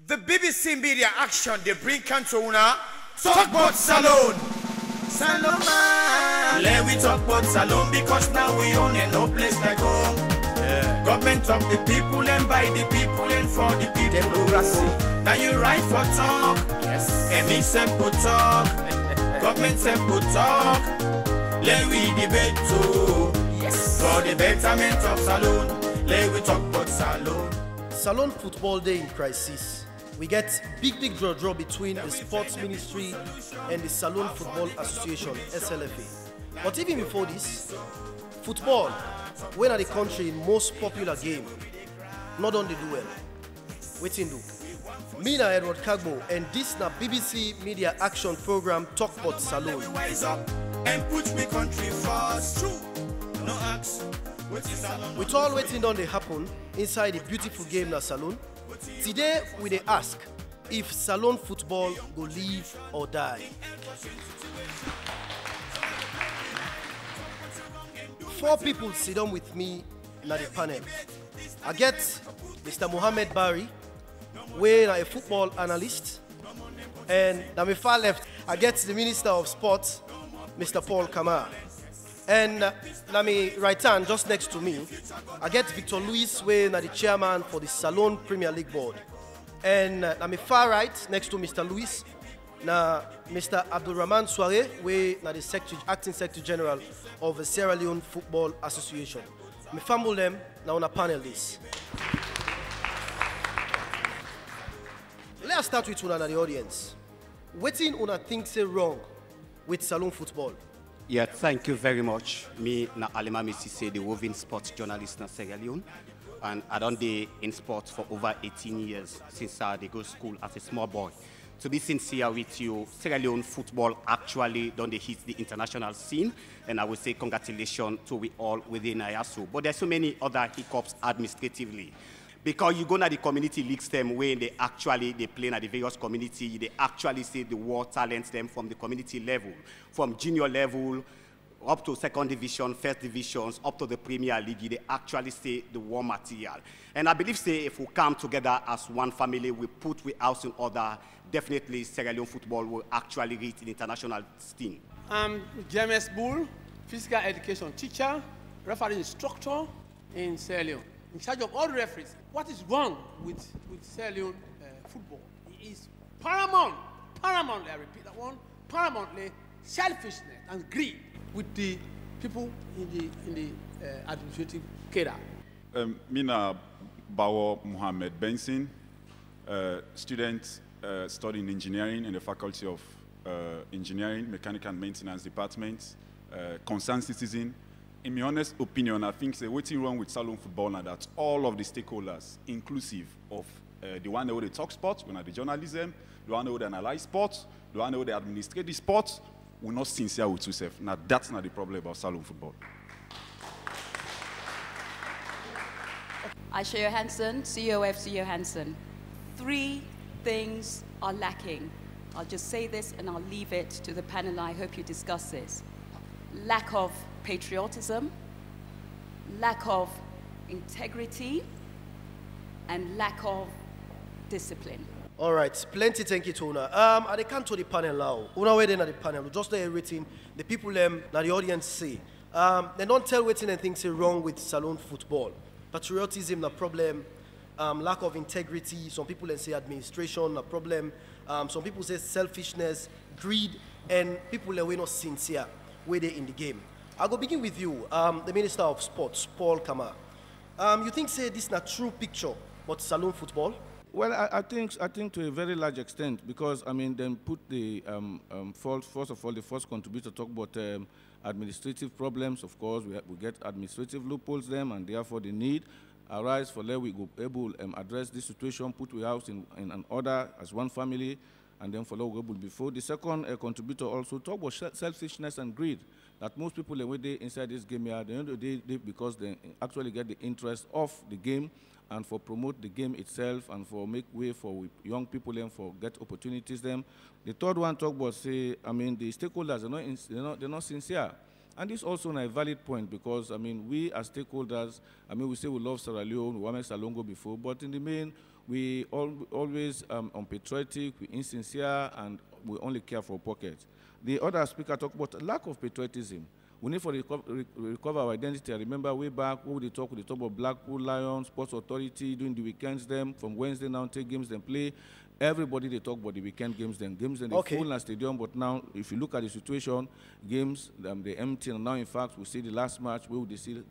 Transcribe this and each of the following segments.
The BBC Media Action, they bring Cantona. Talk about Salone. Salone, man. Let we talk about Salone because now we own it, no place like home. Yeah. Government of the people and by the people and for the people. Democracy. Now you right for talk. Yes. And me simple talk. Government simple talk. Let we debate too. Yes. For the betterment of Salone. Let we talk about Salone. Salone Football Day in crisis. We get big draw between the Sports Ministry and the Salone Futbol Association, SLFA. But even before this, football, when are the country most popular game, not on the do well. Waiting do. Me na Edward Kagbo, and this na BBC Media Action Program Talk About Salone. With all waiting on they happen inside the beautiful game na Salone. Today we dey ask if Salone football go live or die. 4 people sit down with me in the panel. I get Mr. Mohammed Barry, we are a football analyst, and on my far left I get the Minister of Sports, Mr. Paul Kamara. And on my right hand, just next to me, I get Victor Luis, we are the chairman for the Salone Premier League Board. And on my far right, next to Mr. Luis, na Mr. Abdulrahman Soare, we are the acting Secretary General of the Sierra Leone Football Association. Me fumble them now on a panel this. Let's start with one of the audience. What thing una think say wrong with Salone football? Yeah, thank you very much. Me na Alima Mississe, the roving sports journalist in Sierra Leone, and I done day in sports for over 18 years since I go to school as a small boy. To be sincere with you, Sierra Leone football actually done the hit the international scene, and I would say congratulations to we all within IASU. But there's so many other hiccups administratively. Because you go to the community leagues them where they play at the various community, they actually see the war talents them from the community level, from junior level up to second division, first divisions, up to the Premier League, they actually see the war material. And I believe say if we come together as one family, we put we house in order, definitely Sierra Leone football will actually reach the international scene. I'm James Bull, physical education teacher, referee instructor in Sierra Leone, in charge of all the referees. What is wrong with Sierra Leone football? It is paramountly, I repeat that one, paramountly selfishness and greed with the people in the administrative cadre. Mina Bawo Mohammed Benson, student studying engineering in the Faculty of Engineering, Mechanical and Maintenance Department, concerned citizen. In my honest opinion, I think what's wrong with Salone football now that all of the stakeholders, inclusive of the one who they talk sports, when the journalism, the one who they analyze sports, the one who they administrate the sports, we're not sincere with yourself. Now that's not the problem about Salone football. Aisha Johansson, CEO FC Johansson. 3 things are lacking. I'll just say this and I'll leave it to the panel. I hope you discuss this. Lack of patriotism, lack of integrity, and lack of discipline. All right, plenty thank you to Una. I come to the panel now. Una waiting at the panel. We just everything the people that the audience say. They don't tell waiting and things wrong with Salone football. Patriotism, the problem. Lack of integrity. Some people say administration, a problem. Some people say selfishness, greed, and people that were not sincere where they in the game. I'll go begin with you, the Minister of Sports, Paul Kamara. You think say this is not true picture, but Salone football? Well, I think to a very large extent, because I mean, then put the first of all, the first contributor talk about administrative problems. Of course, we get administrative loopholes them, and therefore the need arise for let we go able address this situation, put we house in an order as one family, and then follow able before. The second contributor also talk about selfishness and greed. That most people when they inside this game here, at the end of the day, because they actually get the interest of the game, and for promote the game itself, and for make way for young people and for get opportunities them. The third one talk about say, I mean, the stakeholders are they're not sincere. And this is also a valid point because, I mean, we as stakeholders, I mean, we say we love Sierra Leone, we want to make Salone go before, but in the main, We always unpatriotic, we insincere, and we only care for pockets. The other speaker talked about lack of patriotism. We need to recover our identity. I remember way back when we talk about Blackpool Lions, Sports Authority, during the weekends, them from Wednesday now, take games, then play. Everybody, they talk about the weekend games, then they full in stadium. But now, if you look at the situation, games, they empty. And now, in fact, we see the last match where we see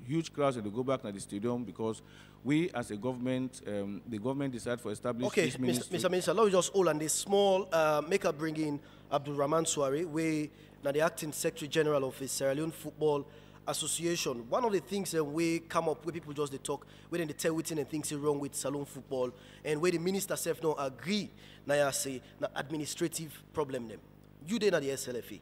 huge crowds and they go back to the stadium because we, as a government, the government decided for establishing this ministry. Mr. Minister, let me just hold on this small make up bring in Abdul Rahman Suare, where now the acting Secretary General of the Salone Futbol Association. One of the things that we come up where people just they talk, where they tell within and things are wrong with Salone Futbol, and where the minister self don't agree, now say na administrative problem them. You did at the SLFA.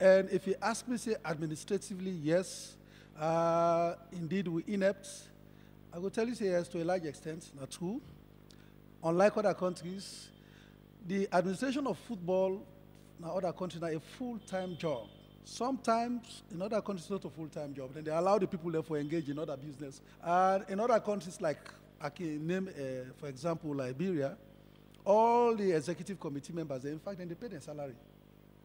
And if you ask me, say administratively, yes, indeed we inept. I will tell you, say yes to a large extent, not true. Unlike other countries, the administration of football in other countries is a full-time job. Sometimes in other countries, not a full-time job. Then they allow the people there for engage in other business. And in other countries, like I can name, for example, Liberia, all the executive committee members, in fact, then they pay their salary.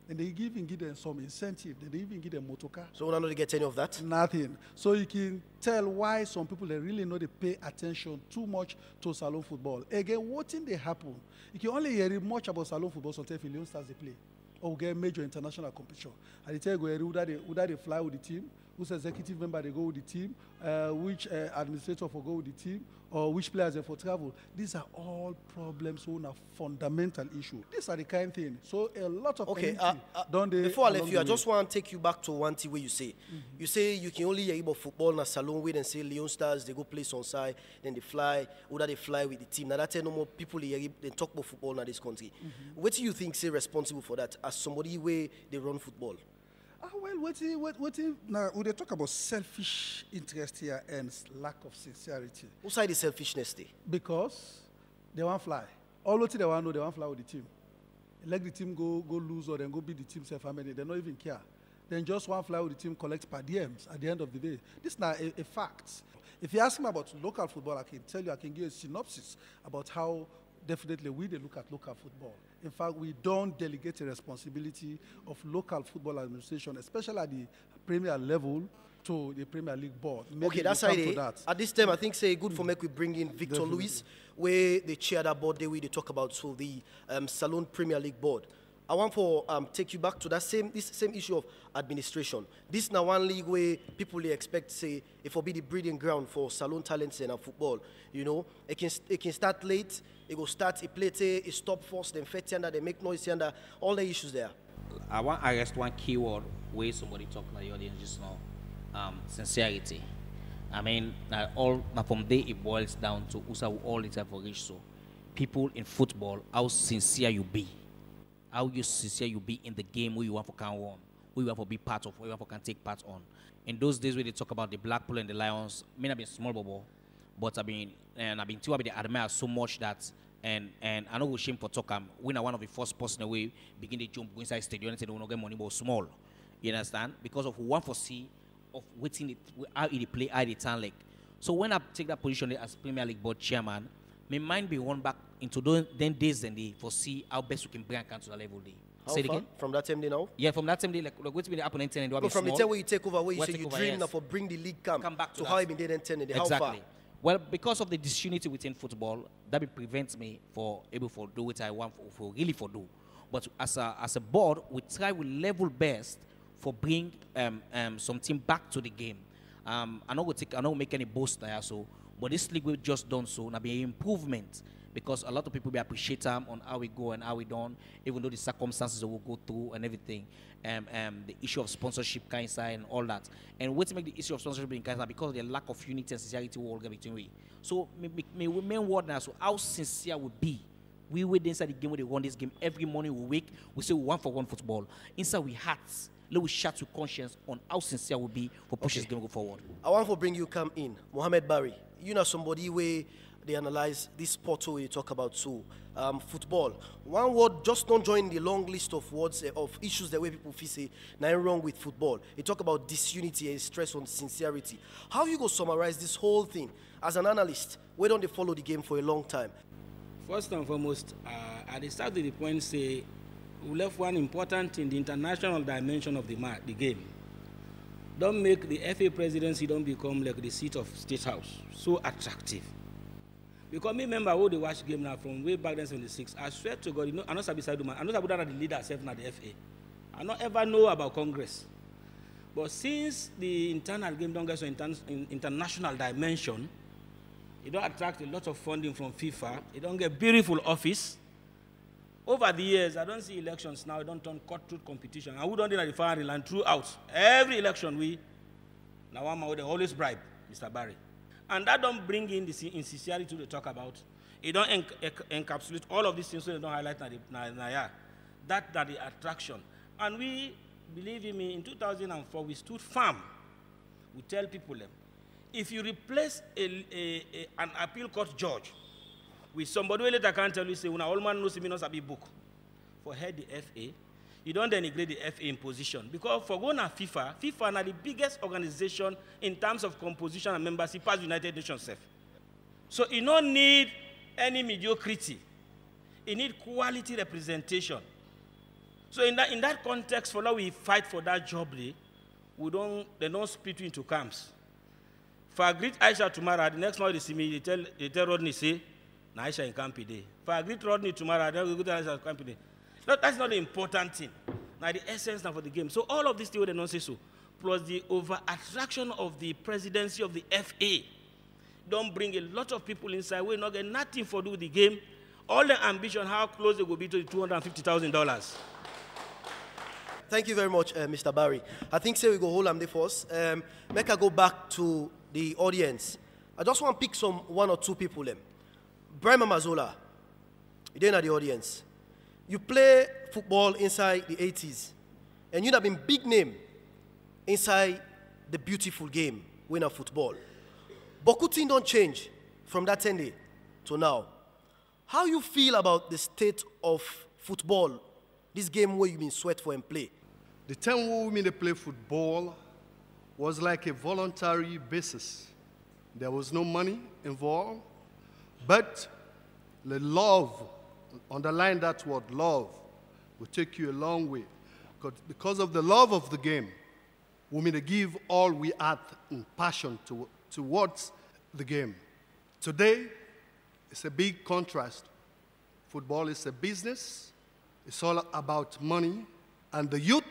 And they even give them some incentive. They even give them motorcar. So we don't know to get any of that? Nothing. So you can tell why some people, they really know they pay attention too much to Salone Futbol. Again, what thing they happen? You can only hear much about Salone Futbol sometimes if Leon starts to play. Or get major international competition. And they tell you whether they fly with the team, whose executive member they go with the team, which administrator for go with the team, or which players they for travel. These are all problems on a fundamental issue. These are the kind of thing. So a lot of don't they? Before I left you, I just want to take you back to one thing where you say, you say you can only hear about football in a Salone with and say Leon Stars, they go play on side, then they fly, or they fly with the team. Now that's no more people they talk about football in this country. What do you think say responsible for that as somebody where they run football? Well, now, when they talk about selfish interest here and lack of sincerity. What side is selfishness there? Because they want to fly. All what they want to know, they want to fly with the team. Let the team go lose or then go beat the team self-family. They don't even care. Then just want to fly with the team, collect per diems at the end of the day. This is not a fact. If you ask me about local football, I can tell you, I can give a synopsis about how definitely we look at local football. In fact, we don't delegate a responsibility of local football administration, especially at the Premier level, to the Premier League board. Maybe okay, that's how it is. At this time, I think say good for make we bring in Victor Lewis, where they chair that board there, where they talk about so the Salone Premier League board. I want to take you back to that same issue of administration. This now one league where people they expect say it will be the breeding ground for Salone talents and football. You know, it can start late. It will start, it play, it stop first, then fetch under, they make noise under, all the issues there. I want to arrest one keyword where somebody talking to the audience just now, sincerity. I mean, from there it boils down to all the time for reach. So, people in football, how sincere you be, how you sincere you be in the game where you want to can won, where you want to be part of, where you want to can take part on. In those days where they talk about the Blackpool and the Lions, I mean, I've been small bubble. But I've been too happy to admire so much that, and I know we're shame for talk. When I one of the first person away begin to jump go inside stadium and say they don't get money but small. You understand? Because of one for see of waiting how it play, how it turn like. So when I take that position as Premier League board chairman, my mind be run back into those then days and they foresee how best we can bring account to the level day. How say it again? From that time day now? Yeah, from that time day, like what's been the opponent and from the time where you take over, where you say you dream for bring the league come back to how it been there then 10 and how far? Well, because of the disunity within football, that prevents me for able to do what I want for really for do. But as a board, we try with level best for bring some team back to the game. I don't make any boast there, so but this league we've just done so now be an improvement because a lot of people be appreciate them on how we go and how we done, even though the circumstances that we'll go through and everything. The issue of sponsorship kind of and all that. And what to make the issue of sponsorship in kind of because of the lack of unity and sincerity we all get between we. So my main word now, so how sincere would be. We wait inside the game when they run this game every morning we wake, we say 1 for 1 football. Inside we hearts, let we shout with conscience on how sincere we be for push this game go forward. I want to bring you come in. Mohammed Barry, you know somebody where they analyze this portal we talk about too, football. One word, just don't join the long list of words, of issues the way people feel say, nothing wrong with football. They talk about disunity and stress on sincerity. How you go summarize this whole thing as an analyst? Why don't they follow the game for a long time? First and foremost, at the start of the point, say, we left one important in the international dimension of the game. Don't make the FA presidency don't become like the seat of State House, so attractive. Because me remember how they watch game now from way back then, 76. I swear to God, you know, I'm not beside man. I'm not about the leader self now the FA. I don't ever know about Congress. But since the internal game don't get so international dimension, it don't attract a lot of funding from FIFA. It don't get beautiful office. Over the years, I don't see elections now. It don't turn cutthroat competition. And we don't do the firing line throughout. Every election, now one they always bribe Mr. Barry. And that don't bring in the insincerity to talk about. It don't encapsulate all of these things so they don't highlight that the attraction. And we, believe in me, in 2004, we stood firm. We tell people, if you replace an appeal court judge with somebody who later can tell you, say, when all man knows me not a book for head the FA, you don't denigrate the FA in position. Because for going to FIFA is the biggest organization in terms of composition and membership as United Nations self. So you don't need any mediocrity. You need quality representation. So in that context, for now we fight for that job, they don't split you into camps. For I greet Aisha tomorrow, the next morning they see me, they tell Rodney, say, na Aisha in camp today. If I greet Rodney tomorrow, then we go to Aisha in camp today. No, that's not the important thing. Now the essence now for the game. So all of this thing they don't say so. Plus the over-attraction of the presidency of the FA don't bring a lot of people inside. We not get nothing for do with the game. All the ambition, how close they will be to the $250,000. Thank you very much, Mr. Barry. I think say we go hold on the first. Make I go back to the audience. I just want to pick one or two people. Brian Mazola, you're in the audience. You play football inside the 80s, and you'd have been big name inside the beautiful game, winner football. But good thing don't change from that 10 day to now. How you feel about the state of football, this game where you've been sweat for and play? The time when we play football was like a voluntary basis. There was no money involved, but the love, underline that word, love, will take you a long way. Because of the love of the game, we mean to give all we had in passion towards the game. Today, it's a big contrast. Football is a business. It's all about money. And the youth,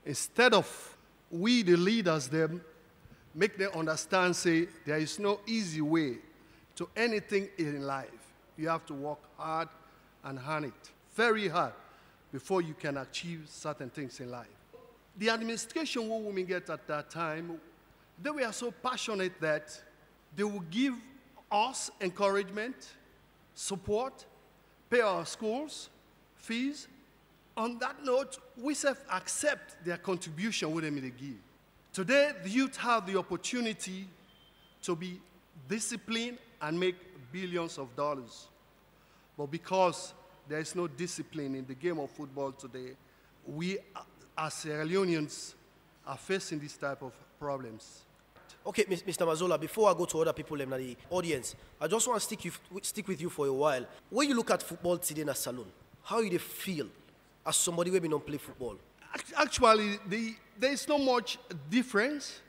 instead of we, the leaders, them, make them understand, say, there is no easy way to anything in life. You have to work hard and earn it, very hard, before you can achieve certain things in life. The administration what women get at that time, they were so passionate that they would give us encouragement, support, pay our schools, fees. On that note, we accept their contribution with them they give. Today, the youth have the opportunity to be disciplined and make billions of dollars. But because there is no discipline in the game of football today, we as Sierra Leoneans are facing this type of problems. Okay, Mr. Mazola, before I go to other people in the audience, I just want to stick with you for a while. When you look at football today in a Salone, how do you feel as somebody who don't play football? Actually, there is not much difference.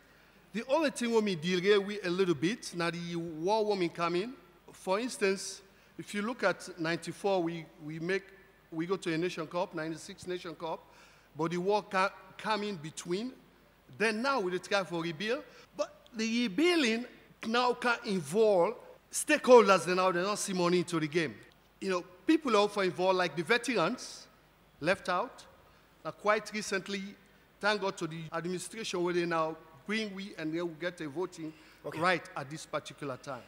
The only thing we deal with a little bit, now the war women come in. For instance, if you look at 94, we go to a Nation Cup, 96 Nation Cup, but the war come in between. Then now we try for rebuild. But the rebuilding now can involve stakeholders they don't see money into the game. You know, people are also involved, like the veterans, left out. Now, quite recently, thank God to the administration where they now bring and they will get a voting right at this particular time.